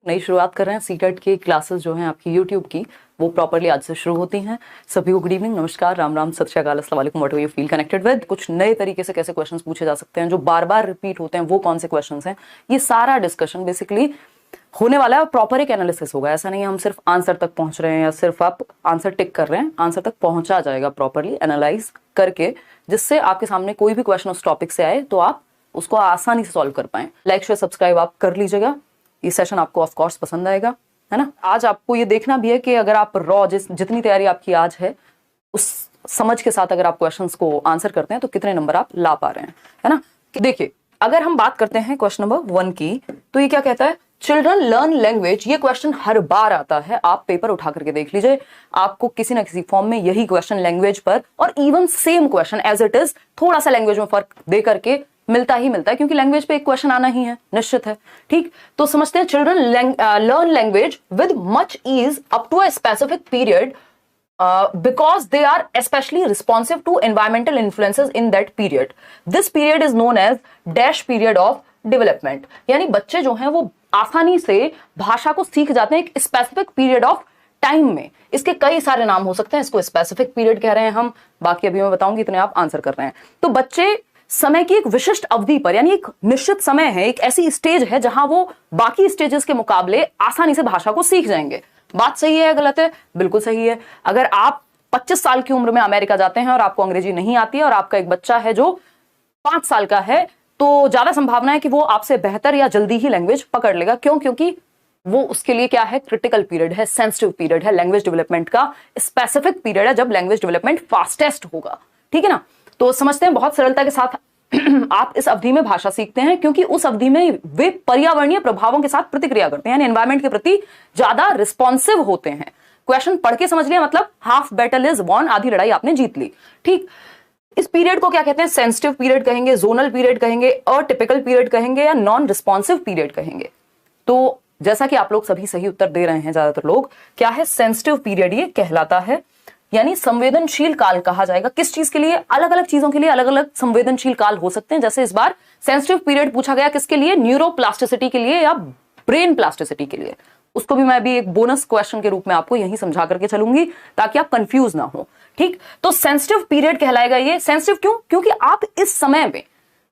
नई शुरुआत कर रहे हैं। सीटेट की क्लासेस जो हैं आपकी यूट्यूब की वो प्रॉपरली आज से शुरू होती हैं। सभी को गुड इवनिंग, नमस्कार, राम राम, सत श्री अकाल, अस्सलाम वालेकुम। What do you feel connected with. कुछ नए तरीके से कैसे क्वेश्चंस पूछे जा सकते हैं, जो बार बार रिपीट होते हैं वो कौन से क्वेश्चंस हैं, ये सारा डिस्कशन बेसिकली होने वाला है। प्रॉपर एक एनालिसिस होगा, ऐसा नहीं है हम सिर्फ आंसर तक पहुंच रहे हैं या सिर्फ आप आंसर टिक कर रहे हैं। आंसर तक पहुंचा जाएगा प्रॉपरली एनालाइज करके, जिससे आपके सामने कोई भी क्वेश्चन उस टॉपिक से आए तो आप उसको आसानी से सॉल्व कर पाए। लाइक शेयर सब्सक्राइब आप कर लीजिएगा। ये सेशन आपको ऑफ कोर्स पसंद आएगा, है ना। आज आपको ये देखना भी है कि अगर आप रॉ जितनी तैयारी आपकी आज है उस समझ के साथ अगर आप क्वेश्चंस को आंसर करते हैं तो कितने नंबर आप ला पा रहे हैं, है ना। देखिए, अगर हम बात करते हैं क्वेश्चन नंबर 1 की, तो ये क्या कहता है, चिल्ड्रन लर्न लैंग्वेज। ये क्वेश्चन हर बार आता है, आप पेपर उठा करके देख लीजिए, आपको किसी ना किसी फॉर्म में यही क्वेश्चन लैंग्वेज पर, और even same question as it is, थोड़ा सा लैंग्वेज में फर्क दे करके मिलता ही मिलता है, क्योंकि लैंग्वेज पे एक क्वेश्चन आना ही है, निश्चित है। ठीक, तो समझते हैं। Children learn language with much ease up to a specific period because they are especially responsive to environmental influences in that period. This period is known as dash period of development. यानी बच्चे जो हैं वो आसानी से भाषा को सीख जाते हैं एक स्पेसिफिक पीरियड ऑफ टाइम में। इसके कई सारे नाम हो सकते हैं, इसको स्पेसिफिक पीरियड कह रहे हैं हम, बाकी अभी मैं बताऊंगी, इतने आप आंसर कर रहे हैं। तो बच्चे समय की एक विशिष्ट अवधि पर, यानी एक निश्चित समय है, एक ऐसी स्टेज है जहां वो बाकी स्टेजेस के मुकाबले आसानी से भाषा को सीख जाएंगे। बात सही है या गलत है? बिल्कुल सही है। अगर आप 25 साल की उम्र में अमेरिका जाते हैं और आपको अंग्रेजी नहीं आती है और आपका एक बच्चा है जो 5 साल का है, तो ज्यादा संभावना है कि वो आपसे बेहतर या जल्दी ही लैंग्वेज पकड़ लेगा। क्यों? क्योंकि वो उसके लिए क्या है, क्रिटिकल पीरियड है, सेंसिटिव पीरियड है, लैंग्वेज डेवलपमेंट का स्पेसिफिक पीरियड है जब लैंग्वेज डेवलपमेंट फास्टेस्ट होगा। ठीक है ना। तो समझते हैं, बहुत सरलता के साथ आप इस अवधि में भाषा सीखते हैं, क्योंकि उस अवधि में वे पर्यावरणीय प्रभावों के साथ प्रतिक्रिया करते हैं, यानी एनवायरनमेंट के प्रति ज्यादा रिस्पॉन्सिव होते हैं। क्वेश्चन पढ़ के समझ लिया, मतलब हाफ बैटल इज वॉन, आधी लड़ाई आपने जीत ली। ठीक, इस पीरियड को क्या कहते हैं, सेंसिटिव पीरियड कहेंगे, जोनल पीरियड कहेंगे, अटिपिकल पीरियड कहेंगे, या नॉन रिस्पॉन्सिव पीरियड कहेंगे। तो जैसा कि आप लोग सभी सही उत्तर दे रहे हैं, ज्यादातर लोग, क्या है, सेंसिटिव पीरियड ये कहलाता है, यानी संवेदनशील काल कहा जाएगा। किस चीज के लिए? अलग अलग चीजों के लिए अलग अलग संवेदनशील काल हो सकते हैं। जैसे इस बार सेंसिटिव पीरियड पूछा गया किसके लिए, न्यूरोप्लास्टिसिटी के लिए या ब्रेन प्लास्टिसिटी के लिए। उसको भी मैं भी एक बोनस क्वेश्चन के रूप में आपको यही समझा करके चलूंगी ताकि आप कंफ्यूज ना हो। ठीक, तो सेंसिटिव पीरियड कहलाएगा ये। सेंसिटिव क्यों? क्योंकि आप इस समय में,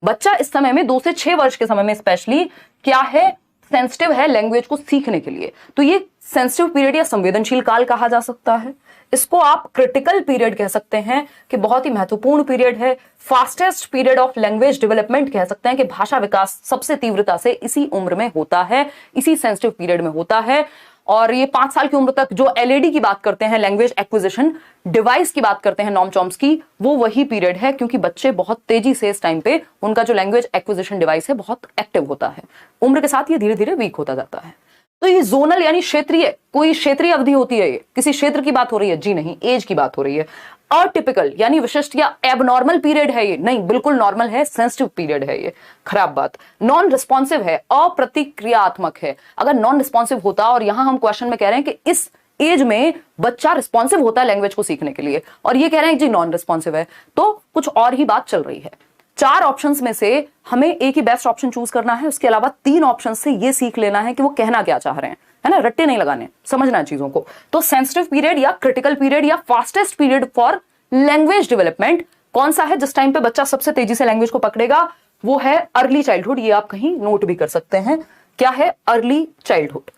बच्चा इस समय में 2 से 6 वर्ष के समय में स्पेशली क्या है, सेंसिटिव है लैंग्वेज को सीखने के लिए। तो ये सेंसिटिव पीरियड या संवेदनशील काल कहा जा सकता है। इसको आप क्रिटिकल पीरियड कह सकते हैं कि बहुत ही महत्वपूर्ण पीरियड है। Fastest period of language development कह सकते हैं कि भाषा विकास सबसे तीव्रता से इसी उम्र में होता है, इसी सेंसिटिव पीरियड में होता है। और ये 5 साल की उम्र तक जो एलएडी की बात करते हैं, लैंग्वेज एक्विजिशन डिवाइस की बात करते हैं, नॉम चॉम्स्की, वो वही पीरियड है, क्योंकि बच्चे बहुत तेजी से इस टाइम पे उनका जो लैंग्वेज एक्विजिशन डिवाइस है बहुत एक्टिव होता है। उम्र के साथ ये धीरे धीरे वीक होता जाता है। तो ये जोनल यानी क्षेत्रीय, कोई क्षेत्रीय अवधि होती है, ये किसी क्षेत्र की बात हो रही है? जी नहीं, एज की बात हो रही है। अटिपिकल यानी विशिष्ट या एबनॉर्मल पीरियड है ये? नहीं, बिल्कुल नॉर्मल है, सेंसिटिव पीरियड है ये। खराब बात। नॉन रिस्पॉन्सिव है, अप्रतिक्रियात्मक है। अगर नॉन रिस्पॉन्सिव होता, और यहां हम क्वेश्चन में कह रहे हैं कि इस एज में बच्चा रिस्पॉन्सिव होता है लैंग्वेज को सीखने के लिए, और ये कह रहे हैं जी नॉन रिस्पॉन्सिव है, तो कुछ और ही बात चल रही है। 4 ऑप्शंस में से हमें एक ही बेस्ट ऑप्शन चूज करना है, उसके अलावा 3 ऑप्शन से ये सीख लेना है कि वो कहना क्या चाह रहे हैं, है ना। रट्टे नहीं लगाने, समझना है चीजों को। तो सेंसिटिव पीरियड या क्रिटिकल पीरियड या fastest period for language development कौन सा है, जिस टाइम पे बच्चा सबसे तेजी से लैंग्वेज को पकड़ेगा? वो है अर्ली चाइल्डहुड। ये आप कहीं नोट भी कर सकते हैं। क्या है? Early childhood.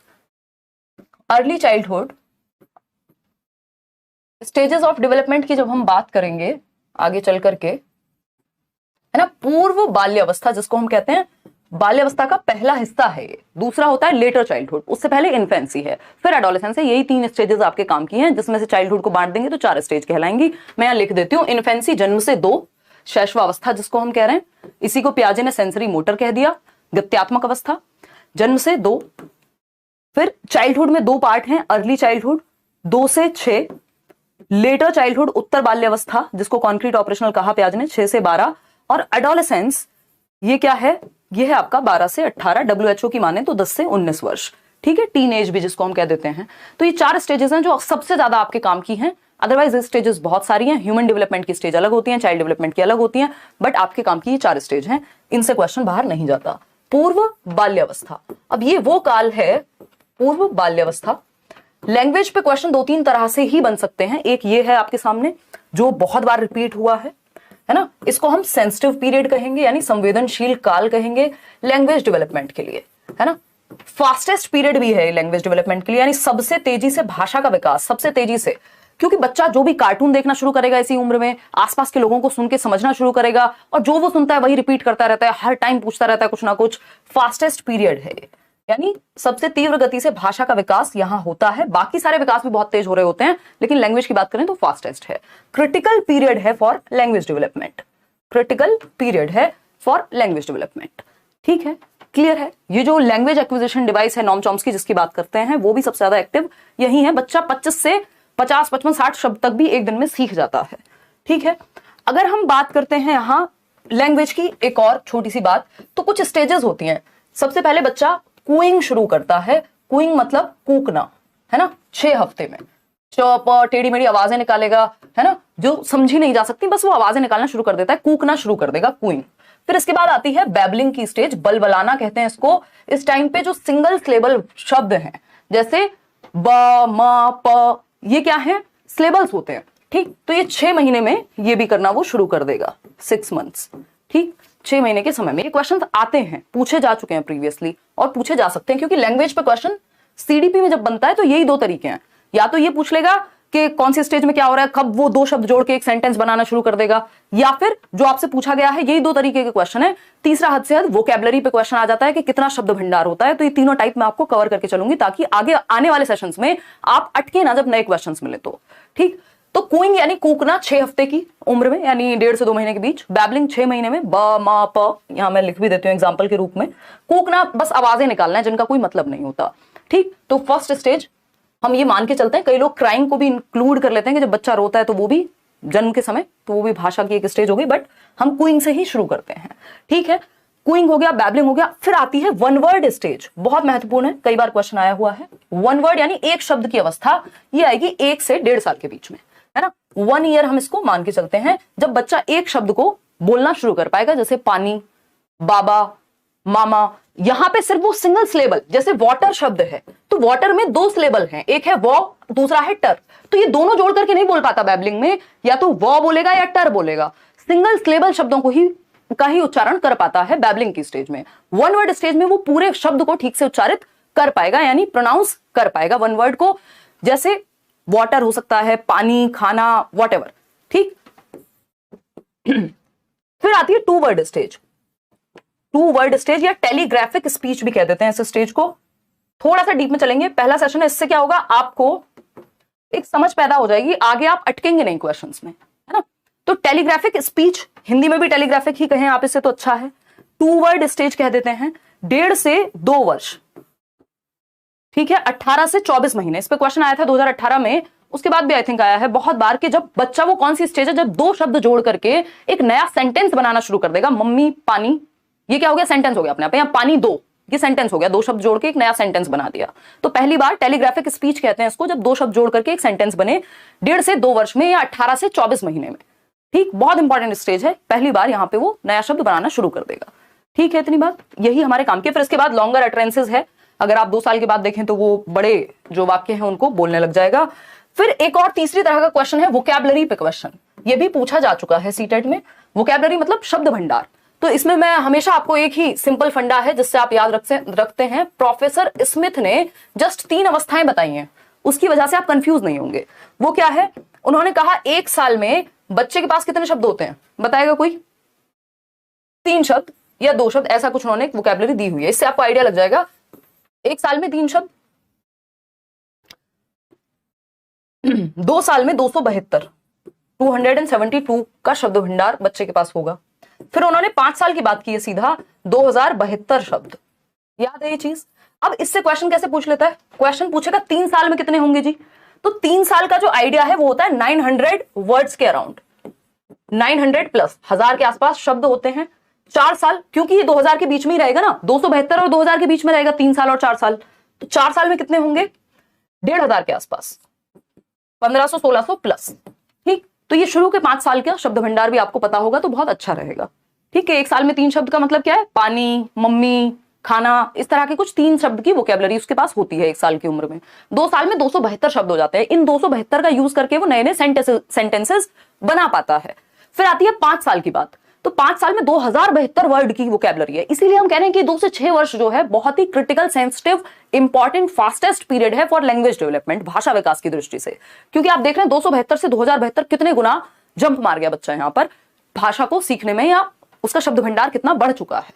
Early childhood stages of development की जब हम बात करेंगे आगे चल करके, है ना, पूर्व बाल्यावस्था जिसको हम कहते हैं, बाल्यावस्था का पहला हिस्सा है ये। दूसरा होता है लेटर चाइल्डहुड, उससे पहले इन्फेंसी है, फिर एडोलेसेंस है। यही 3 स्टेजेस आपके काम की हैं, जिसमें से चाइल्डहुड को बांट देंगे तो 4 स्टेज कहलाएंगी। मैं यहां लिख देती हूँ। इन्फेंसी जन्म से 2, शैशवावस्था जिसको हम कह रहे हैं, इसी को पियाजे ने सेंसरी मोटर कह दिया, गत्यात्मक अवस्था, जन्म से 2। फिर चाइल्डहुड में 2 पार्ट हैं, अर्ली चाइल्डहुड 2 से 6, लेटर चाइल्डहुड उत्तर बाल्यावस्था जिसको कॉन्क्रीट ऑपरेशनल कहा पियाजे ने 6 से 12, और एडोलेसेंस ये क्या है, ये है आपका 12 से 18, WHO की माने तो 10 से 19 वर्ष। ठीक है, टीन एज भी जिसको हम कह देते हैं। तो ये 4 स्टेजेस हैं जो सबसे ज्यादा आपके काम की हैं। अदरवाइज स्टेजेस बहुत सारी हैं, ह्यूमन डेवलपमेंट की स्टेज अलग होती हैं, चाइल्ड डेवलपमेंट की अलग होती हैं, बट आपके काम की ये 4 स्टेज हैं, इनसे क्वेश्चन बाहर नहीं जाता। पूर्व बाल्यावस्था, अब ये वो काल है पूर्व बाल्यावस्था। लैंग्वेज पे क्वेश्चन दो तीन तरह से ही बन सकते हैं। एक ये है आपके सामने जो बहुत बार रिपीट हुआ है ना, इसको हम सेंसिटिव पीरियड कहेंगे यानी संवेदनशील काल कहेंगे लैंग्वेज डेवलपमेंट के लिए, है ना। फास्टेस्ट पीरियड भी है लैंग्वेज डेवलपमेंट के लिए, यानी सबसे तेजी से भाषा का विकास, सबसे तेजी से, क्योंकि बच्चा जो भी कार्टून देखना शुरू करेगा इसी उम्र में, आसपास के लोगों को सुन के समझना शुरू करेगा और जो वो सुनता है वही रिपीट करता रहता है, हर टाइम पूछता रहता है कुछ ना कुछ। फास्टेस्ट पीरियड है, यानी सबसे तीव्र गति से भाषा का विकास यहां होता है। बाकी सारे विकास भी बहुत तेज हो रहे होते हैं, लेकिन लैंग्वेज की बात करें तो फास्टेस्ट है। क्रिटिकल पीरियड है for language development, critical period है फॉर लैंग्वेज डेवलपमेंट। ठीक है, क्लियर है। ये जो लैंग्वेज एक्विजिशन डिवाइस है नॉम चॉम्स्की जिसकी बात करते हैं, वो भी सबसे ज्यादा एक्टिव यही है। बच्चा 25 से 50, 55, 60 शब्द तक भी एक दिन में सीख जाता है। ठीक है, अगर हम बात करते हैं यहां लैंग्वेज की एक और छोटी सी बात, तो कुछ स्टेजेस होती हैं। सबसे पहले बच्चा कूइंग शुरू करता है। कूइंग मतलब कूकना, है ना। 6 हफ्ते में टेढ़ी मेढ़ी आवाजें निकालेगा, है ना, जो समझी नहीं जा सकती, बस वो आवाजें निकालना शुरू कर देता है, कूकना शुरू कर देगा, कूइंग। फिर इसके बाद आती है बैबलिंग की स्टेज, बलबलाना कहते हैं इसको। इस टाइम पे जो सिंगल सिलेबल शब्द हैं जैसे ब, म, प, ये क्या है, सिलेबल्स होते हैं। ठीक, तो ये 6 महीने में ये भी करना वो शुरू कर देगा, 6 मंथ्स। ठीक, 6 महीने के समय में ये क्वेश्चन आते हैं, पूछे जा चुके हैं प्रीवियसली और पूछे जा सकते हैं, क्योंकि लैंग्वेज पे क्वेश्चन सीडीपी में जब बनता है तो यही 2 तरीके हैं। या तो ये पूछ लेगा कि कौन सी स्टेज में क्या हो रहा है, कब वो 2 शब्द जोड़ के एक सेंटेंस बनाना शुरू कर देगा, या फिर जो आपसे पूछा गया है, यही 2 तरीके के क्वेश्चन है। तीसरा हद से हद वोकैबुलरी पे क्वेश्चन आ जाता है कि कितना शब्द भंडार होता है। तो ये तीनों टाइप मैं आपको कवर करके चलूंगी ताकि आगे आने वाले सेशंस में आप अटके ना जब नए क्वेश्चन मिले तो। ठीक, तो कूइंग यानी कूकना 6 हफ्ते की उम्र में, यानी 1.5 से 2 महीने के बीच। बैबलिंग 6 महीने में, ब, म, प, यहां मैं लिख भी देती हूँ एग्जाम्पल के रूप में। कूकना बस आवाजें निकालना है जिनका कोई मतलब नहीं होता। ठीक, तो फर्स्ट स्टेज हम ये मान के चलते हैं, कई लोग क्राइंग को भी इंक्लूड कर लेते हैं कि जब बच्चा रोता है तो वो भी जन्म के समय, तो वो भी भाषा की एक स्टेज हो गई, बट हम कूइंग से ही शुरू करते हैं। ठीक है, कूइंग हो गया, बैबलिंग हो गया। फिर आती है वन वर्ड स्टेज, बहुत महत्वपूर्ण है, कई बार क्वेश्चन आया हुआ है। वन वर्ड यानी एक शब्द की अवस्था, ये आएगी 1 से 1.5 साल के बीच में, है ना। 1 ईयर हम इसको मान के चलते हैं जब बच्चा एक शब्द को बोलना शुरू कर पाएगा, जैसे पानी, बाबा, मामा। यहां पे सिर्फ वो सिंगल सिलेबल, जैसे वाटर शब्द है तो वाटर में 2 सिलेबल हैं, एक है वो, दूसरा है टर, तो ये दोनों जोड़ करके नहीं बोल पाता बैबलिंग में, या तो वो बोलेगा या टर बोलेगा। सिंगल सिलेबल शब्दों को ही का ही उच्चारण कर पाता है बैबलिंग की स्टेज में। वन वर्ड स्टेज में वो पूरे शब्द को ठीक से उच्चारित कर पाएगा, यानी प्रोनाउंस कर पाएगा वन वर्ड को, जैसे वाटर हो सकता है, पानी, खाना, वॉटएवर। ठीक, फिर आती है 2 वर्ड स्टेज। 2 वर्ड स्टेज या टेलीग्राफिक स्पीच भी कह देते हैं इस स्टेज को। थोड़ा सा डीप में चलेंगे, पहला सेशन है, इससे क्या होगा, आपको एक समझ पैदा हो जाएगी, आगे आप अटकेंगे नहीं क्वेश्चंस में, है ना। तो टेलीग्राफिक स्पीच, हिंदी में भी टेलीग्राफिक ही कहें आप इससे तो अच्छा है। 2 वर्ड स्टेज कह देते हैं, 1.5 से 2 वर्ष। ठीक है, 18 से 24 महीने, इस पे क्वेश्चन आया था 2018 में, उसके बाद भी आई थिंक आया है बहुत बार कि जब बच्चा, वो कौन सी स्टेज है जब 2 शब्द जोड़ करके एक नया सेंटेंस बनाना शुरू कर देगा। मम्मी, पानी, ये क्या हो गया, सेंटेंस हो गया अपने आप। यहाँ पानी 2, ये सेंटेंस हो गया, 2 शब्द जोड़ के एक नया सेंटेंस बना दिया। तो पहली बार टेलीग्राफिक स्पीच कहते हैं इसको, जब 2 शब्द जोड़ करके एक सेंटेंस बने 1.5 से 2 वर्ष में या 18 से 24 महीने में। ठीक, बहुत इंपॉर्टेंट स्टेज है, पहली बार यहाँ पे वो नया शब्द बनाना शुरू कर देगा। ठीक है, इतनी बात, यही हमारे काम की। फिर इसके बाद लॉन्गर अटरेंसेज है, अगर आप 2 साल के बाद देखें तो वो बड़े जो वाक्य हैं उनको बोलने लग जाएगा। फिर एक और तीसरी तरह का क्वेश्चन है वोकैबुलरी पे क्वेश्चन, ये भी पूछा जा चुका है सीटेट में। वोकैबुलरी मतलब शब्द भंडार। तो इसमें मैं हमेशा आपको एक ही सिंपल फंडा है जिससे आप याद रखते हैं। प्रोफेसर स्मिथ ने जस्ट 3 अवस्थाएं बताई हैं, उसकी वजह से आप कंफ्यूज नहीं होंगे। वो क्या है, उन्होंने कहा 1 साल में बच्चे के पास कितने शब्द होते हैं, बताएगा कोई? 3 शब्द या 2 शब्द, ऐसा कुछ उन्होंने वोकैबुलरी दी हुई है, इससे आपको आइडिया लग जाएगा। 1 साल में 3 शब्द, 2 साल में 272, 272 का शब्द भंडार बच्चे के पास होगा। फिर उन्होंने 5 साल की बात की है, सीधा 2072 शब्द। याद है ये चीज? अब इससे क्वेश्चन कैसे पूछ लेता है, क्वेश्चन पूछेगा 3 साल में कितने होंगे जी, तो 3 साल का जो आइडिया है वो होता है 900 वर्ड्स के अराउंड, 900 प्लस 1000 के आसपास शब्द होते हैं। 4 साल, क्योंकि ये 2000 के बीच में ही रहेगा ना, 272 और 2000 के बीच में रहेगा, 3 साल और 4 साल, तो 4 साल में कितने होंगे, 1500 के आसपास, 1500-1600 प्लस। ठीक, तो ये शुरू के 5 साल का शब्द भंडार भी आपको पता होगा तो बहुत अच्छा रहेगा। ठीक है, 1 साल में 3 शब्द का मतलब क्या है, पानी, मम्मी, खाना, इस तरह के कुछ 3 शब्द की वोकेबलरी उसके पास होती है 1 साल की उम्र में। 2 साल में 272 शब्द हो जाते हैं। इन 272 का यूज करके वो नए नए सेंटेंसेस बना पाता है। फिर आती है 5 साल की बात, तो 5 साल में 2072 वर्ड की वोकेबलरी है। इसीलिए हम कह रहे हैं कि 2 से 6 वर्ष जो है बहुत ही critical, sensitive, important, fastest period है फॉर लैंग्वेज डेवलपमेंट, भाषा विकास की दृष्टि से। क्योंकि आप देख रहे हैं 272 से 2072 कितने गुना जंप मार गया बच्चा यहां पर भाषा को सीखने में, या उसका शब्द भंडार कितना बढ़ चुका है।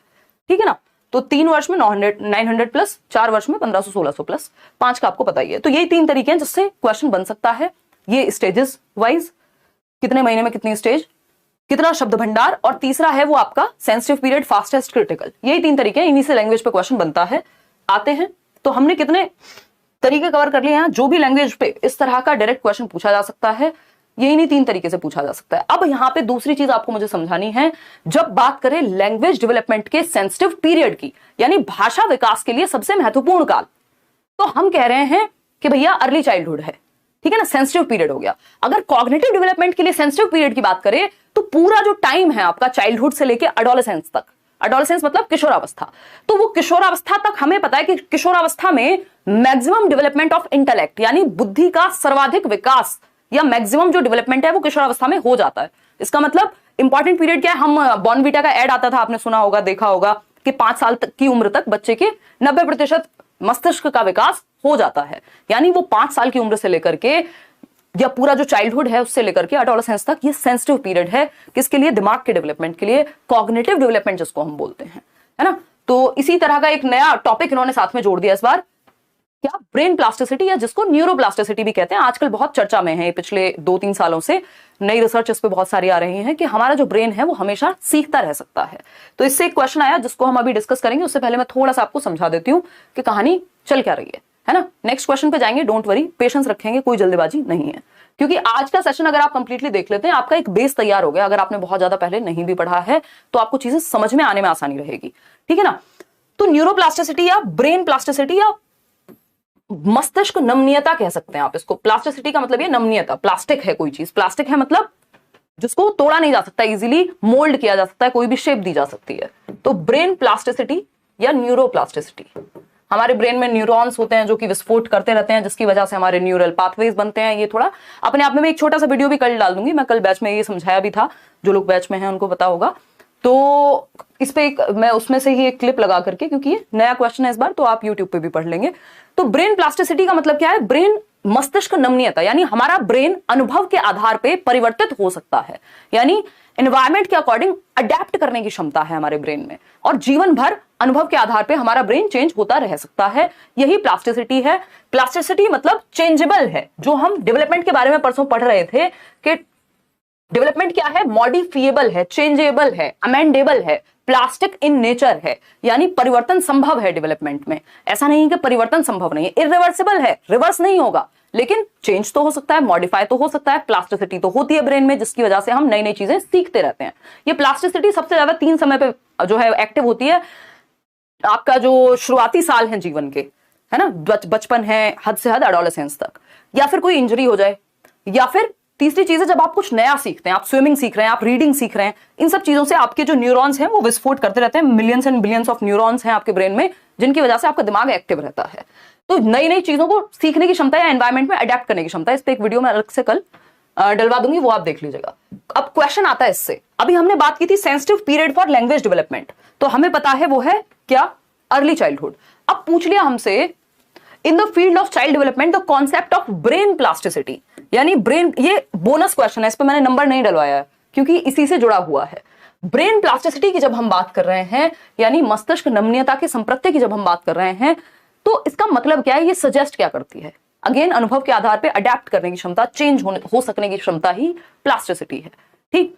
ठीक है ना। तो 3 वर्ष में 900 प्लस, 4 वर्ष में 1500 1600 प्लस, 5 का आपको पता ही है। तो यही 3 तरीके हैं जिससे क्वेश्चन बन सकता है। ये स्टेजेस वाइज, कितने महीने में कितनी स्टेज, कितना शब्द भंडार, और तीसरा है वो आपका सेंसिटिव पीरियड, फास्टेस्ट, क्रिटिकल। यही 3 तरीके हैं, इन्हीं से लैंग्वेज पे क्वेश्चन बनता है। आते हैं तो हमने कितने तरीके कवर कर लिए हैं जो भी लैंग्वेज पे इस तरह का डायरेक्ट क्वेश्चन पूछा जा सकता है, यही नहीं 3 तरीके से पूछा जा सकता है। अब यहां पे दूसरी चीज आपको मुझे समझानी है, जब बात करें लैंग्वेज डेवलपमेंट के सेंसिटिव पीरियड की, यानी भाषा विकास के लिए सबसे महत्वपूर्ण काल, तो हम कह रहे हैं कि भैया अर्ली चाइल्डहुड है। ठीक है ना, सेंसिटिव पीरियड हो गया। अगर कॉग्निटिव डेवलपमेंट के लिए सेंसिटिव पीरियड की बात करें तो पूरा जो टाइम है आपका चाइल्डहुड से लेकर एडोलेसेंस तक, एडोलेसेंस मतलब किशोरावस्था, तो वो किशोरावस्था तक हमें पता है कि किशोरावस्था में मैक्सिमम डेवलपमेंट ऑफ इंटेलेक्ट, यानी बुद्धि का सर्वाधिक विकास या मैक्सिमम जो डेवलपमेंट है वो किशोरावस्था में हो जाता है। इसका मतलब इंपॉर्टेंट पीरियड क्या है, हम बॉर्नवीटा का एड आता था, आपने सुना होगा, देखा होगा कि 5 साल तक की उम्र तक बच्चे के 90% मस्तिष्क का विकास हो जाता है। यानी वो 5 साल की उम्र से लेकर के या पूरा जो चाइल्डहुड है उससे लेकर के एडोलेसेंस तक ये सेंसिटिव पीरियड है। किसके लिए? दिमाग के डेवलपमेंट के लिए, कॉग्निटिव डेवलपमेंट जिसको हम बोलते हैं, है ना। तो इसी तरह का एक नया टॉपिक इन्होंने साथ में जोड़ दिया इस बार, क्या? ब्रेन प्लास्टिसिटी, या जिसको न्यूरोप्लास्टिसिटी भी कहते हैं। आजकल बहुत चर्चा में है, पिछले 2-3 सालों से नई रिसर्च इस पे बहुत सारी आ रही है कि हमारा जो ब्रेन है वो हमेशा सीखता रह सकता है। तो इससे एक क्वेश्चन आया जिसको हम अभी डिस्कस करेंगे, उससे पहले मैं थोड़ा सा आपको समझा देती हूँ कि कहानी चल क्या रही है ना। नेक्स्ट क्वेश्चन पे जाएंगे, डोंट वरी, पेशेंस रखेंगे, कोई जल्दबाजी नहीं है, क्योंकि आज का सेशन अगर आप कंप्लीटली देख लेते हैं आपका एक बेस तैयार हो गया। अगर आपने बहुत ज्यादा पहले नहीं भी पढ़ा है तो आपको चीजें समझ में आने में आसानी रहेगी। ठीक है ना। तो न्यूरोप्लास्टिसिटी या ब्रेन प्लास्टिसिटी या मस्तिष्क नमनीयता कह सकते हैं आप इसको। प्लास्टिसिटी का मतलब ये नमनीयता, प्लास्टिक है कोई चीज, प्लास्टिक है मतलब जिसको तोड़ा नहीं जा सकता, इजीली मोल्ड किया जा सकता है, कोई भी शेप दी जा सकती है। तो ब्रेन प्लास्टिसिटी या न्यूरोप्लास्टिसिटी, हमारे ब्रेन में न्यूरॉन्स होते हैं जो कि विस्फोट करते रहते हैं, जिसकी वजह से हमारे न्यूरल पाथवेज बनते हैं। ये थोड़ा अपने आप में एक छोटा सा वीडियो भी कल डाल दूंगी, मैं कल बैच में ये समझाया भी था, जो लोग बैच में हैं उनको पता होगा। तो इस पे एक मैं उसमें से ही एक क्लिप लगा करके, क्योंकि ये नया क्वेश्चन है इस बार, तो आप यूट्यूब पे भी पढ़ लेंगे। तो ब्रेन प्लास्टिसिटी का मतलब क्या है? ब्रेन मस्तिष्क नमनीयता, यानी हमारा ब्रेन अनुभव के आधार पे परिवर्तित हो सकता है, यानी एनवायरमेंट के अकॉर्डिंग अडेप्ट करने की क्षमता है हमारे ब्रेन में, और जीवन भर अनुभव के आधार पे हमारा ब्रेन चेंज होता रह सकता है। यही प्लास्टिसिटी है। प्लास्टिसिटी मतलब चेंजेबल है, जो हम डेवलपमेंट के बारे में परसों पढ़ रहे थे कि डेवलपमेंट क्या है? मॉडिफिएबल है, चेंजेबल है, अमेंडेबल है, प्लास्टिक इन नेचर है, यानी परिवर्तन संभव है डेवलपमेंट में। ऐसा नहीं कि परिवर्तन संभव नहीं है, इरिवर्सिबल है, रिवर्स नहीं होगा, लेकिन चेंज तो हो सकता है, मॉडिफाई तो हो सकता है। प्लास्टिसिटी तो होती है ब्रेन में, जिसकी वजह से हम नई नई चीजें सीखते रहते हैं। ये प्लास्टिसिटी सबसे ज्यादा 3 समय पे जो है एक्टिव होती है। आपका जो शुरुआती साल है जीवन के, है ना, बचपन है, हद से हद एडोलेसेंस तक, या फिर कोई इंजरी हो जाए, या फिर तीसरी चीज है जब आप कुछ नया सीखते हैं, आप स्विमिंग सीख रहे हैं, आप रीडिंग सीख रहे हैं, इन सब चीजों से आपके जो न्यूरॉन्स हैं वो विस्फोट करते रहते हैं। Millions and billions of neurons हैं आपके ब्रेन में, जिनकी वजह से आपका दिमाग एक्टिव रहता है। तो नई नई चीजों को सीखने की क्षमता या एनवायरमेंट में अडेप्ट करने की क्षमता, इस पे एक वीडियो में अलग से कल डलवा दूंगी, वो आप देख लीजिएगा। अब क्वेश्चन आता है इससे, अभी हमने बात की थी sensitive period for language development, तो हमें पता है वो है क्या? Early childhood. अब पूछ लिया हमसे, in the field of child development the concept of brain plasticity, यानी ब्रेन, ये बोनस क्वेश्चन है, इस पे मैंने नंबर नहीं डलवाया है क्योंकि इसी से जुड़ा हुआ है। ब्रेन प्लास्टिसिटी की जब हम बात कर रहे हैं, यानी मस्तिष्क नमनीयता के संप्रत्य की जब हम बात कर रहे हैं, तो इसका मतलब क्या है? ये सजेस्ट क्या करती है? अगेन, अनुभव के आधार पर अडेप्ट करने की क्षमता, चेंज हो सकने की क्षमता ही प्लास्टिसिटी है। ठीक,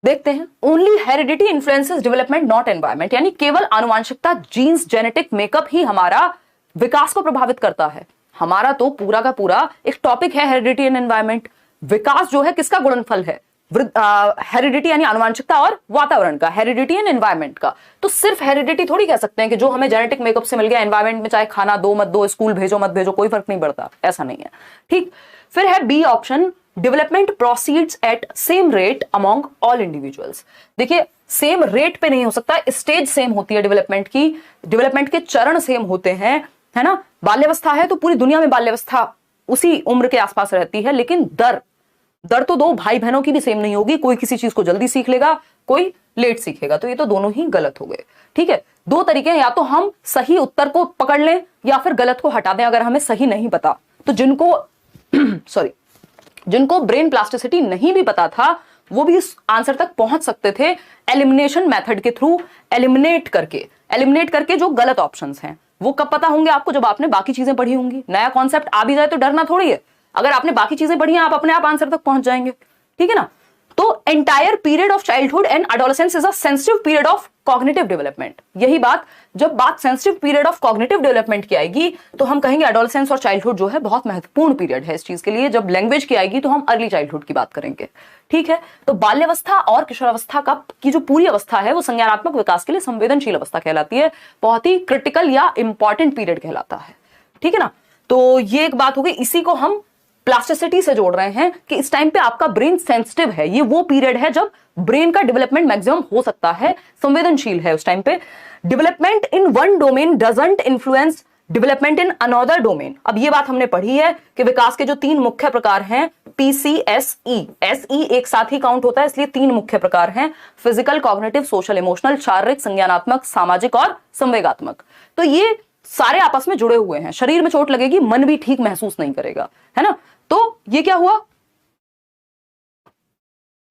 देखते हैं। Only heredity influences development, not environment, यानी केवल आनुवांशिकता, जीन्स, जेनेटिक मेकअप ही हमारा विकास को प्रभावित करता है। हमारा तो पूरा का पूरा एक टॉपिक है हेरिडिटी एंड एनवायरमेंट। विकास जो है किसका गुणनफल है? हेरिडिटी यानी आनुवांशिकता और वातावरण का, हेरिडिटी एंड एनवायरमेंट का। तो सिर्फ हेरिडिटी थोड़ी कह सकते हैं कि जो हमें जेनेटिक मेकअप से मिल गया, एनवायरमेंट में चाहे खाना दो मत दो, स्कूल भेजो मत भेजो, कोई फर्क नहीं पड़ता, ऐसा नहीं है। ठीक, फिर है B option, development proceeds at same rate among all individuals. देखिए, सेम रेट पे नहीं हो सकता, स्टेज सेम होती है डेवलपमेंट की, डेवलपमेंट के चरण सेम होते हैं, है ना। बाल्यावस्था है तो पूरी दुनिया में बाल्यावस्था उसी उम्र के आसपास रहती है, लेकिन दर तो दो भाई बहनों की भी सेम नहीं होगी, कोई किसी चीज को जल्दी सीख लेगा, कोई लेट सीखेगा, तो ये तो दोनों ही गलत हो गए। ठीक है, दो तरीके हैं, या तो हम सही उत्तर को पकड़ लें या फिर गलत को हटा दें अगर हमें सही नहीं पता। तो जिनको ब्रेन प्लास्टिसिटी नहीं भी पता था वो भी इस आंसर तक पहुंच सकते थे एलिमिनेशन मेथड के थ्रू, एलिमिनेट करके जो गलत ऑप्शंस हैं। वो कब पता होंगे आपको? जब आपने बाकी चीजें पढ़ी होंगी। नया कॉन्सेप्ट आ भी जाए तो डरना थोड़ी है, अगर आपने बाकी चीजें पढ़ी हैं आप अपने आप आंसर तक पहुंच जाएंगे। ठीक है ना। तो entire period of childhood and adolescence is a sensitive period of cognitive development. यही बात, जब बात sensitive period of cognitive development की आएगी तो हम कहेंगे एडोलेसेंस और चाइल्डहुड जो है बहुत महत्वपूर्ण पीरियड है इस चीज के लिए। जब लैंग्वेज की आएगी तो हम अर्ली चाइल्डहुड की बात करेंगे। ठीक है, तो बाल्यावस्था और किशोरावस्था की जो पूरी अवस्था है वो संज्ञानात्मक विकास के लिए संवेदनशील अवस्था कहलाती है, बहुत ही क्रिटिकल या इंपॉर्टेंट पीरियड कहलाता है। ठीक है ना। तो ये एक बात हो गई, इसी को हम प्लास्टिसिटी से जोड़ रहे हैं कि इस टाइम पे आपका ब्रेन सेंसिटिव है। ये वो पीरियड है जब ब्रेन का डेवलपमेंट मैक्सिमम हो सकता है, संवेदनशील है उस टाइम पे। Development in one domain doesn't influence development in another domain. अब ये बात हमने पढ़ी है कि विकास के जो तीन मुख्य प्रकार हैं, PCSE, SE एक साथ ही काउंट होता है इसलिए तीन मुख्य प्रकार हैं, फिजिकल, कॉग्निटिव, सोशल इमोशनल, शारीरिक, संज्ञानात्मक, सामाजिक और संवेगात्मक। तो ये सारे आपस में जुड़े हुए हैं। शरीर में चोट लगेगी, मन भी ठीक महसूस नहीं करेगा, है ना। तो ये क्या हुआ,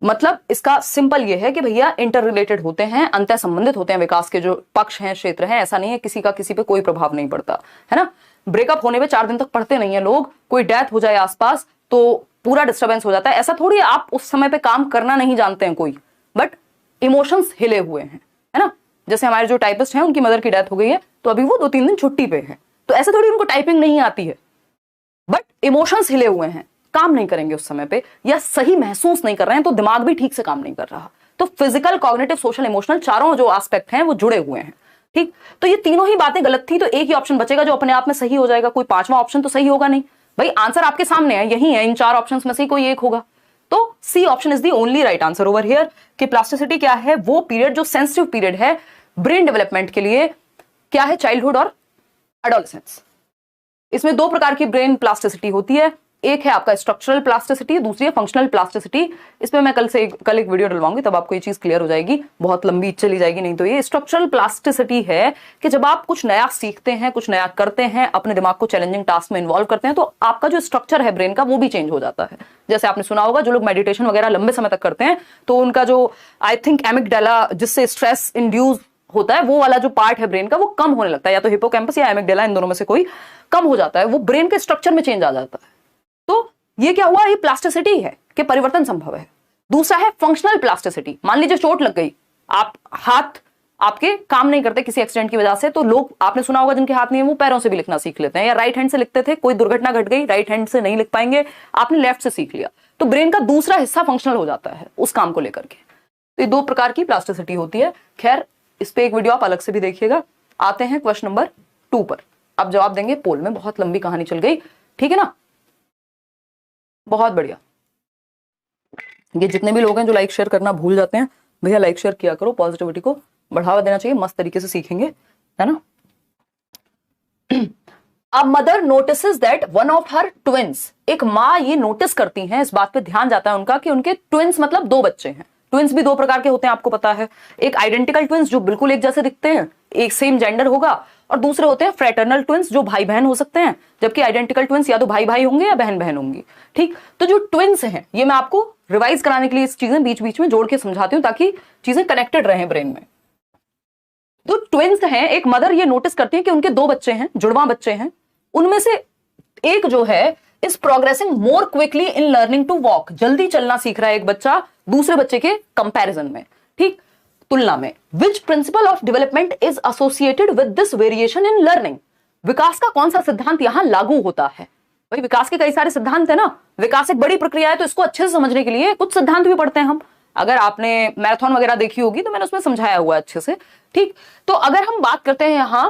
मतलब इसका सिंपल ये है कि भैया इंटर रिलेटेड होते हैं, अंतः संबंधित होते हैं विकास के जो पक्ष हैं, क्षेत्र हैं। ऐसा नहीं है किसी का किसी पे कोई प्रभाव नहीं पड़ता, है ना। ब्रेकअप होने पे 4 दिन तक पढ़ते नहीं है लोग, कोई डेथ हो जाए आसपास तो पूरा डिस्टर्बेंस हो जाता है। ऐसा थोड़ी है आप उस समय पे काम करना नहीं जानते हैं कोई, बट इमोशंस हिले हुए हैं, है ना। जैसे हमारे जो टाइपिस्ट हैं उनकी मदर की डेथ हो गई है तो अभी वो 2-3 दिन छुट्टी पे है, तो ऐसे थोड़ी उनको टाइपिंग नहीं आती है, बट इमोशंस हिले हुए हैं, काम नहीं करेंगे उस समय पे या सही महसूस नहीं कर रहे हैं तो दिमाग भी ठीक से काम नहीं कर रहा। तो फिजिकल, कॉग्निटिव, सोशल, इमोशनल चारों जो एस्पेक्ट हैं वो जुड़े हुए हैं। ठीक, तो ये तीनों ही बातें गलत थी तो एक ही ऑप्शन बचेगा जो अपने आप में सही हो जाएगा, कोई पांचवा ऑप्शन तो सही होगा नहीं भाई। आंसर आपके सामने है, यही है, इन 4 ऑप्शंस में से कोई एक होगा। तो C option is the only right answer over here कि प्लास्टिसिटी क्या है, वो पीरियड जो सेंसिटिव पीरियड है ब्रेन डेवलपमेंट के लिए, क्या है, चाइल्डहुड और एडोलेसेंस। इसमें 2 प्रकार की ब्रेन प्लास्टिसिटी होती है, एक है आपका स्ट्रक्चरल प्लास्टिसिटी, दूसरी है फंक्शनल प्लास्टिसिटी। इसमें मैं कल एक वीडियो डलवाऊंगी तब आपको ये चीज क्लियर हो जाएगी, बहुत लंबी चली जाएगी नहीं तो। ये स्ट्रक्चरल प्लास्टिसिटी है कि जब आप कुछ नया सीखते हैं, कुछ नया करते हैं, अपने दिमाग को चैलेंजिंग टास्क में इन्वॉल्व करते हैं तो आपका जो स्ट्रक्चर है ब्रेन का वो भी चेंज हो जाता है। जैसे आपने सुना होगा जो लोग मेडिटेशन वगैरह लंबे समय तक करते हैं तो उनका जो आई थिंक एमिगडाला जिससे स्ट्रेस इंड्यूस होता है वो वाला जो पार्ट है ब्रेन का वो कम होने लगता है, या तो हिपोकैम्पस या एमिगडाला, इन दोनों में से कोई कम हो जाता है, वो ब्रेन के स्ट्रक्चर में चेंज आ जाता है। तो ये क्या हुआ, ये प्लास्टिसिटी है कि परिवर्तन संभव है। दूसरा है फंक्शनल प्लास्टिसिटी। मान लीजिए चोट लग गई, आप हाथ आपके काम नहीं करते किसी एक्सीडेंट की वजह से, तो लोग आपने सुना होगा जिनके हाथ नहीं है वो पैरों से भी लिखना सीख लेते हैं, या राइट हैंड से लिखते थे, कोई दुर्घटना घट गई राइट हैंड से नहीं लिख पाएंगे, आपने लेफ्ट से सीख लिया, तो ब्रेन का दूसरा हिस्सा फंक्शनल हो जाता है उस काम को लेकर के। तो ये 2 प्रकार की प्लास्टिसिटी होती है। खैर इस पे एक वीडियो आप अलग से भी देखिएगा। आते हैं क्वेश्चन नंबर 2 पर, अब जवाब देंगे पोल में। बहुत लंबी कहानी चल गई, ठीक है ना, बहुत बढ़िया। ये जितने भी लोग हैं जो लाइक शेयर करना भूल जाते हैं, भैया लाइक शेयर किया करो, पॉजिटिविटी को बढ़ावा देना चाहिए, मस्त तरीके से सीखेंगे, है ना। अब mother notices that one of her twins, एक माँ ये नोटिस करती हैं, इस बात पे ध्यान जाता है उनका कि उनके ट्विंस मतलब 2 बच्चे हैं। ट्विंस भी 2 प्रकार के होते हैं आपको पता है, एक आइडेंटिकल ट्विंस जो बिल्कुल एक जैसे दिखते हैं, एक सेम जेंडर होगा, और दूसरे होते हैं फ्रेटर्नल ट्विंस जो भाई बहन हो सकते हैं, जबकि आइडेंटिकल ट्विंस या तो भाई भाई होंगे या बहन बहन होंगी। ठीक, तो जो ट्विंस हैं ये मैं आपको रिवाइज कराने के लिए इस चीजें बीच बीच में जोड़ के समझाती हूं ताकि चीजें कनेक्टेड रहें ब्रेन में। तो ट्विंस हैं, एक मदर ये नोटिस करती है कि उनके 2 बच्चे हैं, जुड़वा बच्चे हैं, उनमें से एक जो है is progressing more quickly in learning to walk, जल्दी चलना सीख रहा है एक बच्चा दूसरे बच्चे के कंपैरिजन में, ठीक, तुलना में। Which principle of development is associated with this variation in learning, विकास का कौन सा सिद्धांत यहां लागू होता है। भाई विकास के कई सारे सिद्धांत है ना, विकास एक बड़ी प्रक्रिया है तो इसको अच्छे से समझने के लिए कुछ सिद्धांत भी पढ़ते हैं हम। अगर आपने मैराथन वगैरह देखी होगी तो मैंने उसमें समझाया हुआ है अच्छे से, ठीक। तो अगर हम बात करते हैं यहां,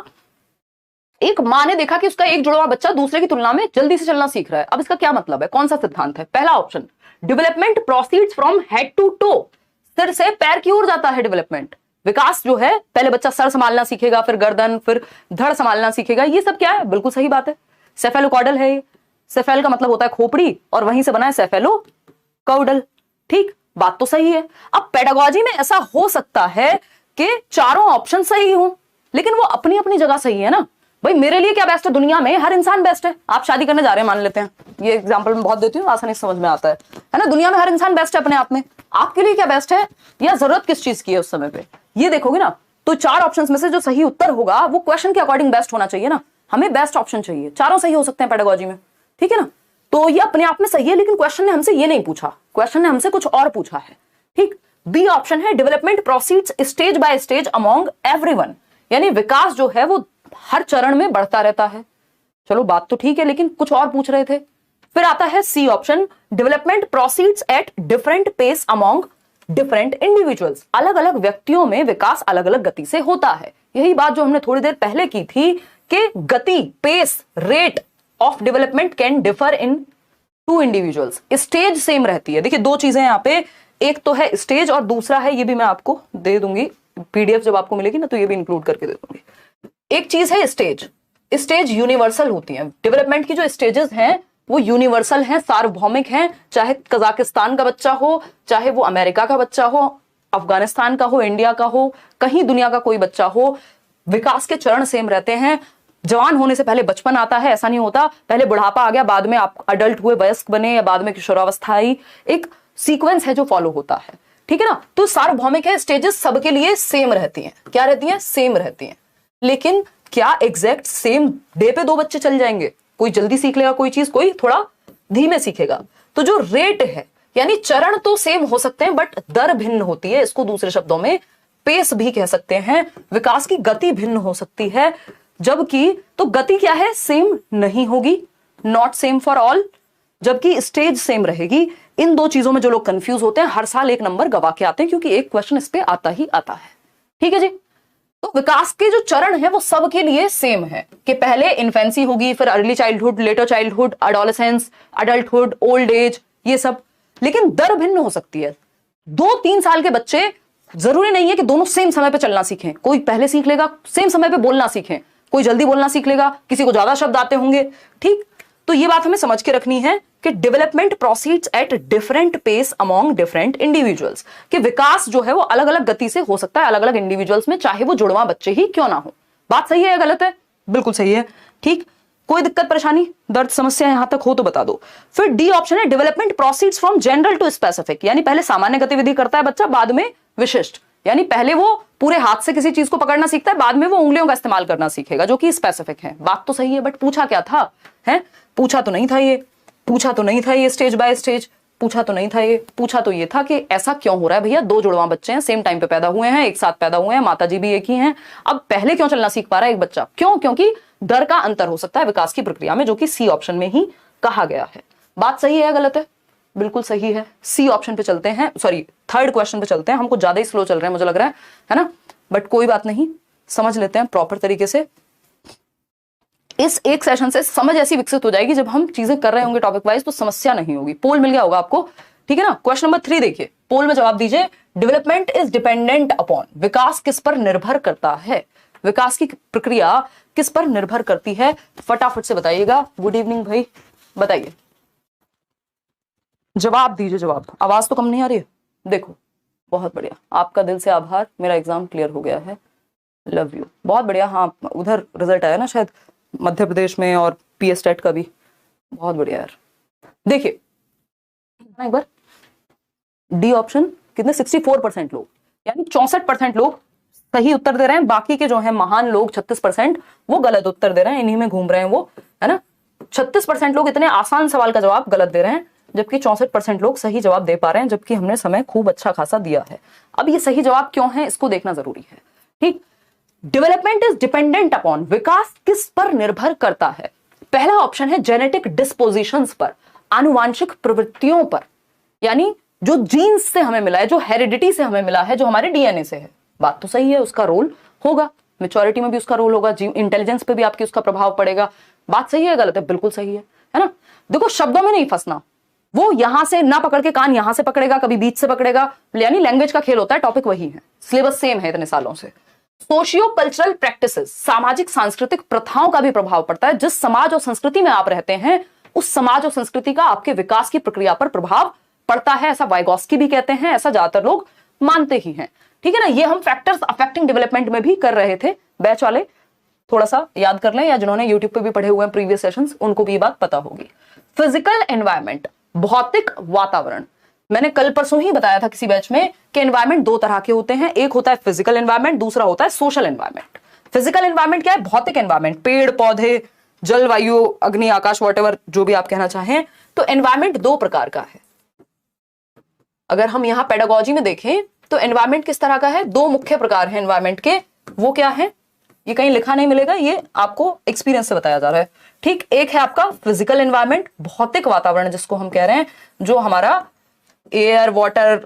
एक मां ने देखा कि उसका एक जुड़वा बच्चा दूसरे की तुलना में जल्दी से चलना सीख रहा है। अब इसका क्या मतलब है, कौन सा सिद्धांत है। पहला option, development proceeds from head to toe, सिर से पैर की ओर जाता है डेवलपमेंट। विकास जो है, पहले बच्चा सर संभालना सीखेगा, फिर गर्दन, फिर धड़ संभालना सीखेगा। ये सब क्या है? बिल्कुल सही बात है। सेफेलोकॉर्डल है ये। सेफेल का मतलब होता है खोपड़ी, और वहीं से बना है सेफेलोकॉर्डल। ठीक, बात तो सही है। अब पेडागोजी में ऐसा हो सकता है कि चारों ऑप्शन सही हो, लेकिन वो अपनी अपनी जगह सही है ना। भाई मेरे लिए क्या बेस्ट है? दुनिया में हर इंसान बेस्ट है। आप शादी करने जा रहे हैं, मान लेते हैं, ये एग्जांपल मैं बहुत देती हूँ, आसानी से समझ में आता है ना। दुनिया में हर इंसान बेस्ट है अपने आप में। आपके लिए क्या बेस्ट है, या जरूरत किस चीज की है उस समय पे, ये देखोगे ना। तो चार ऑप्शंस में से जो सही उत्तर होगा वो क्वेश्चन के अकॉर्डिंग बेस्ट होना चाहिए ना। हमें बेस्ट ऑप्शन चाहिए। चारों सही हो सकते हैं पेडागोजी में, ठीक है ना। तो ये अपने आप में सही है, लेकिन क्वेश्चन ने हमसे ये नहीं पूछा, क्वेश्चन ने हमसे कुछ और पूछा है। ठीक, बी ऑप्शन है development proceeds stage by stage among everyone, यानी विकास जो है वो हर चरण में बढ़ता रहता है। चलो बात तो ठीक है, लेकिन कुछ और पूछ रहे थे। फिर आता है C option, development proceeds at different pace among different individuals, अलग अलग व्यक्तियों में विकास अलग अलग गति से होता है। यही बात जो हमने थोड़ी देर पहले की थी कि गति, pace, rate of development can differ in two individuals. Stage same रहती है। देखिए दो चीजें यहां पे, एक तो है स्टेज और दूसरा है, ये भी मैं आपको दे दूंगी पीडीएफ जब आपको मिलेगी ना, तो ये भी इंक्लूड करके दे दूंगी। एक चीज है स्टेज। स्टेज यूनिवर्सल होती है। डेवलपमेंट की जो स्टेजेस हैं वो यूनिवर्सल हैं, सार्वभौमिक हैं। चाहे कजाकिस्तान का बच्चा हो, चाहे वो अमेरिका का बच्चा हो, अफगानिस्तान का हो, इंडिया का हो, कहीं दुनिया का कोई बच्चा हो, विकास के चरण सेम रहते हैं। जवान होने से पहले बचपन आता है, ऐसा नहीं होता पहले बुढ़ापा आ गया, बाद में आप अडल्ट हुए, वयस्क बने, या बाद में किशोरावस्था आई। एक सीक्वेंस है जो फॉलो होता है, ठीक है ना। तो सार्वभौमिक है, स्टेजेस सबके लिए सेम रहती हैं। क्या रहती हैं? सेम रहती हैं। लेकिन क्या एग्जैक्ट सेम डे पे दो बच्चे चल जाएंगे? कोई जल्दी सीख लेगा कोई चीज, कोई थोड़ा धीमे सीखेगा। तो जो रेट है, यानी चरण तो सेम हो सकते हैं बट दर भिन्न होती है। इसको दूसरे शब्दों में पेस भी कह सकते हैं। विकास की गति भिन्न हो सकती है, जबकि तो गति क्या है? सेम नहीं होगी, नॉट सेम फॉर ऑल, जबकि स्टेज सेम रहेगी। इन दो चीजों में जो लोग कंफ्यूज होते हैं हर साल एक नंबर गवा के आते हैं, क्योंकि एक क्वेश्चन इस पे आता ही आता है। ठीक है जी। तो विकास के जो चरण है वो सबके लिए सेम है कि पहले इन्फेंसी होगी, फिर early childhood, letter childhood, adolescence, adulthood, old age, ये सब। लेकिन दर भिन्न हो सकती है। 2-3 साल के बच्चे जरूरी नहीं है कि दोनों सेम समय पे चलना सीखें। कोई पहले सीख लेगा, सेम समय पे बोलना सीखें, कोई जल्दी बोलना सीख लेगा, किसी को ज्यादा शब्द आते होंगे। ठीक, तो ये बात हमें समझ के रखनी है कि development proceeds at different pace among different individuals, कि विकास जो है वो अलग अलग गति से हो सकता है अलग अलग इंडिविजुअल्स में, चाहे वो जुड़वा बच्चे ही क्यों ना हो। बात सही है या गलत है? बिल्कुल सही है। ठीक, कोई दिक्कत परेशानी, दर्द, समस्या यहां तक हो तो बता दो। फिर डी ऑप्शन है development proceeds from general to specific, यानी पहले सामान्य गतिविधि करता है बच्चा, बाद में विशिष्ट, यानी पहले वो पूरे हाथ से किसी चीज को पकड़ना सीखता है, बाद में वो उंगलियों का इस्तेमाल करना सीखेगा, जो कि स्पेसिफिक है। बात तो सही है, बट पूछा क्या था? है पूछा तो नहीं था ये, पूछा तो नहीं था ये स्टेज बाय स्टेज, पूछा तो नहीं था ये। पूछा तो ये था कि ऐसा क्यों हो रहा है भैया, दो जुड़वा बच्चे हैं, सेम टाइम पे पैदा हुए हैं, एक साथ पैदा हुए हैं, माताजी भी एक ही हैं, अब पहले क्यों चलना सीख पा रहा है एक बच्चा? क्यों? क्योंकि दर का अंतर हो सकता है विकास की प्रक्रिया में, जो कि सी ऑप्शन में ही कहा गया है। बात सही है या गलत है? बिल्कुल सही है। सी ऑप्शन पे चलते हैं, सॉरी थर्ड क्वेश्चन पे चलते हैं। हमको ज्यादा ही स्लो चल रहे हैं मुझे लग रहा है ना, बट कोई बात नहीं, समझ लेते हैं प्रॉपर तरीके से। इस एक सेशन से समझ ऐसी विकसित हो जाएगी, जब हम चीजें कर रहे होंगे टॉपिक वाइज तो समस्या नहीं होगी। पोल मिल गया होगा आपको, ठीक है ना। क्वेश्चन नंबर 3 देखिए, पोल में जवाब दीजिए। डेवलपमेंट इज डिपेंडेंट अपॉन, विकास किस पर निर्भर करता है? विकास की प्रक्रिया किस पर निर्भर करती है? फटाफट से बताइएगा। गुड इवनिंग भाई, बताइए, जवाब दीजिए। जवाब, आवाज तो कम नहीं आ रही है? देखो, बहुत बढ़िया, आपका दिल से आभार, मेरा एग्जाम क्लियर हो गया है, लव यू, बहुत बढ़िया। हाँ, उधर रिजल्ट आया ना शायद मध्य प्रदेश में, और पीएस टेट का भी, बहुत बढ़िया यार। देखिए एक बार, डी ऑप्शन कितने, 64% लोग, यानी 64% लोग सही उत्तर दे रहे हैं। बाकी के जो है महान लोग 36% वो गलत उत्तर दे रहे हैं, इन्हीं में घूम रहे हैं वो, है ना। 36% लोग इतने आसान सवाल का जवाब गलत दे रहे हैं, जबकि 64% लोग सही जवाब दे पा रहे हैं, जबकि हमने समय खूब अच्छा खासा दिया है। अब ये सही जवाब क्यों है इसको देखना जरूरी है। ठीक, डेवलपमेंट इज डिपेंडेंट अपॉन, विकास किस पर निर्भर करता है? पहला ऑप्शन है जेनेटिक डिस्पोजिशंस पर, आनुवांशिक प्रवृत्तियों पर, यानी जो जीन्स से हमें मिला है, जो हेरिडिटी से हमें मिला है, जो हमारे डीएनए से है। बात तो सही है, उसका रोल होगा, मैच्योरिटी में भी उसका रोल होगा, इंटेलिजेंस पे भी आपकी उसका प्रभाव पड़ेगा। बात सही है गलत है? बिल्कुल सही है ना। देखो शब्दों में नहीं फंसना, वो यहां से ना पकड़ के कान यहां से पकड़ेगा, कभी बीच से पकड़ेगा, यानी लैंग्वेज का खेल होता है। टॉपिक वही है, सिलेबस सेम है इतने सालों से। सोशियो कल्चरल प्रैक्टिसेस, सामाजिक सांस्कृतिक प्रथाओं का भी प्रभाव पड़ता है। जिस समाज और संस्कृति में आप रहते हैं उस समाज और संस्कृति का आपके विकास की प्रक्रिया पर प्रभाव पड़ता है, ऐसा वाइगॉस्की भी कहते हैं, ऐसा ज्यादातर लोग मानते ही हैं। ठीक है ना, ये हम फैक्टर्स अफेक्टिंग डेवलपमेंट में भी कर रहे थे। बैच वाले थोड़ा सा याद कर लें, या जिन्होंने यूट्यूब पे भी पढ़े हुए हैं प्रीवियस सेशंस, उनको भी ये बात पता होगी। फिजिकल एनवायरमेंट, भौतिक वातावरण, मैंने कल परसों ही बताया था किसी बैच में कि एनवायरमेंट दो तरह के होते हैं, एक होता है फिजिकल एनवायरमेंट, दूसरा होता है सोशल एनवायरमेंट। फिजिकल एनवायरमेंट क्या है? भौतिक एनवायरमेंट, पेड़ पौधे, जल वायु अग्नि आकाश, वॉटएवर जो भी आप कहना चाहें। तो एनवायरमेंट दो प्रकार का है। अगर हम यहां पेडागोजी में देखें तो एनवायरमेंट किस तरह का है? दो मुख्य प्रकार है एनवायरमेंट के। वो क्या है? ये कहीं लिखा नहीं मिलेगा, ये आपको एक्सपीरियंस से बताया जा रहा है। ठीक, एक है आपका फिजिकल एनवायरमेंट, भौतिक वातावरण जिसको हम कह रहे हैं, जो हमारा एयर, वाटर,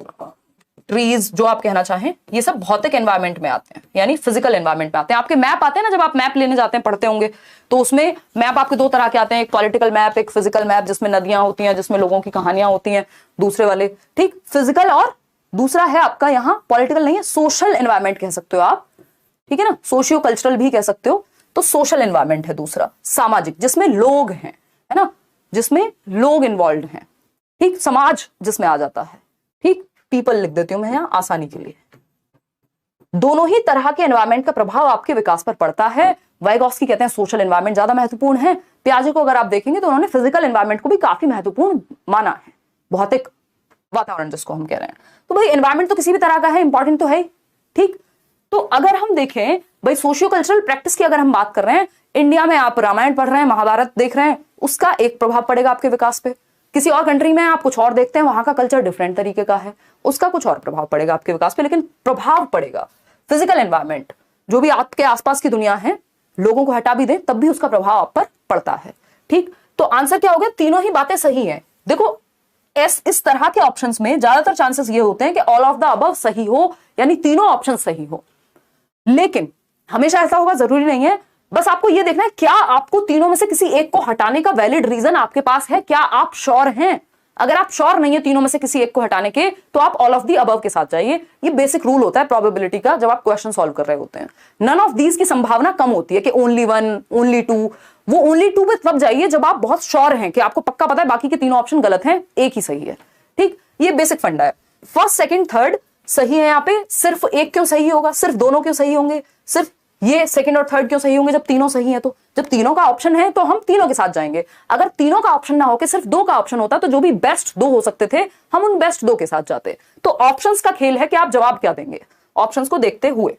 ट्रीज, जो आप कहना चाहें, ये सब भौतिक एनवायरमेंट में आते हैं, यानी फिजिकल एनवायरमेंट में आते हैं। आपके मैप आते हैं ना, जब आप मैप लेने जाते हैं, पढ़ते होंगे, तो उसमें मैप आपके दो तरह के आते हैं, एक पॉलिटिकल मैप, एक फिजिकल मैप, जिसमें नदियां होती हैं, जिसमें लोगों की कहानियां होती हैं, दूसरे वाले। ठीक, फिजिकल, और दूसरा है आपका यहाँ पॉलिटिकल नहीं है, सोशल एनवायरमेंट कह सकते हो आप। ठीक है ना, सोशियो कल्चरल भी कह सकते हो। तो सोशल एनवायरमेंट है दूसरा, सामाजिक, जिसमें लोग हैं, है ना, जिसमें लोग इन्वॉल्व हैं। ठीक, समाज जिसमें आ जाता है। ठीक, पीपल लिख देती हूं मैं यहां आसानी के लिए। दोनों ही तरह के एनवायरमेंट का प्रभाव आपके विकास पर पड़ता है। वाइगॉस्की कहते हैं सोशल एनवायरमेंट ज्यादा महत्वपूर्ण है। पियाजे को अगर आप देखेंगे तो उन्होंने फिजिकल एनवायरमेंट को भी काफी महत्वपूर्ण माना है, भौतिक वातावरण जिसको हम कह रहे हैं। तो भाई एनवायरमेंट तो किसी भी तरह का है, इंपॉर्टेंट तो है। ठीक, तो अगर हम देखें भाई सोशियो कल्चरल प्रैक्टिस की अगर हम बात कर रहे हैं, इंडिया में आप रामायण पढ़ रहे हैं, महाभारत देख रहे हैं, उसका एक प्रभाव पड़ेगा आपके विकास पे। किसी और कंट्री में आप कुछ और देखते हैं, वहां का कल्चर डिफरेंट तरीके का है, उसका कुछ और प्रभाव पड़ेगा आपके विकास पे, लेकिन प्रभाव पड़ेगा। फिजिकल एनवायरमेंट, जो भी आपके आसपास की दुनिया है, लोगों को हटा भी दें तब भी उसका प्रभाव आप पर पड़ता है। ठीक, तो आंसर क्या हो गया? तीनों ही बातें सही हैं। देखो, इस तरह के ऑप्शंस में ज्यादातर चांसेस ये होते हैं कि ऑल ऑफ द अबव सही हो, यानी तीनों ऑप्शन सही हो। लेकिन हमेशा ऐसा होगा जरूरी नहीं है। बस आपको यह देखना है क्या आपको तीनों में से किसी एक को हटाने का वैलिड रीजन आपके पास है, क्या आप श्योर हैं? अगर आप श्योर नहीं है तीनों में से किसी एक को हटाने के, तो आप ऑल ऑफ दी अबव के साथ जाइए। ये बेसिक रूल होता है प्रोबेबिलिटी का जब आप क्वेश्चन सॉल्व कर रहे होते हैं। नन ऑफ दीज की संभावना कम होती है कि ओनली वन, ओनली टू। वो ओनली टू पे तब जाइए जब आप बहुत श्योर हैं कि आपको पक्का पता है बाकी के तीनों ऑप्शन गलत हैं, एक ही सही है। ठीक, ये बेसिक फंडा है। फर्स्ट, सेकंड, थर्ड सही है। यहाँ पे सिर्फ एक क्यों सही होगा? सिर्फ दोनों क्यों सही होंगे? सिर्फ ये सेकंड और थर्ड क्यों सही होंगे जब तीनों सही है? तो जब तीनों का ऑप्शन है तो हम तीनों के साथ जाएंगे। अगर तीनों का ऑप्शन ना होकर सिर्फ दो का ऑप्शन होता तो जो भी बेस्ट दो हो सकते थे हम उन बेस्ट दो के साथ जाते। तो ऑप्शंस का खेल है कि आप जवाब क्या देंगे, ऑप्शंस को देखते हुए।